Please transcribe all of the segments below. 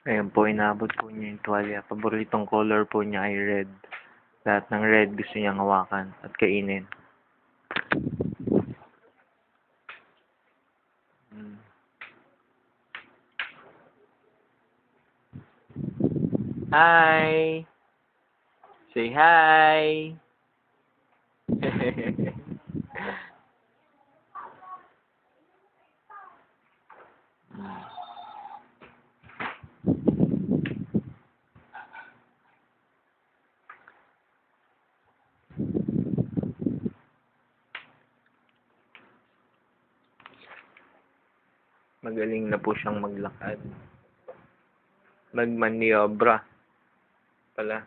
Ayun po, inabot po niya yung tuwalya. Paboritong color po niya ay red. Lahat ng red gusto niyang hawakan at kainin. Hmm. Hi! Say hi! Magaling na po siyang maglakad. Magmaniobra pala.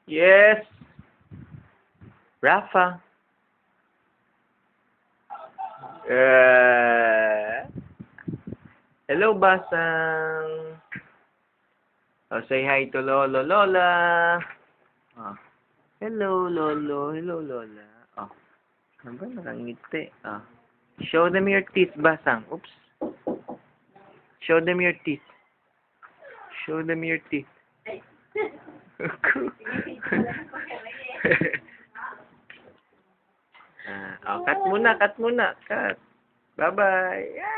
Yes! Rafa! Hello, Basang! Oh, say hi to Lolo, Lola! Oh. Hello, Lolo. Hello, Lola. Oh. Ano ba? Nakangiti. Oh. Show them your teeth, Basang. Oops. Show them your teeth. Show them your teeth. Cut muna, cut muna. Cut. Bye-bye.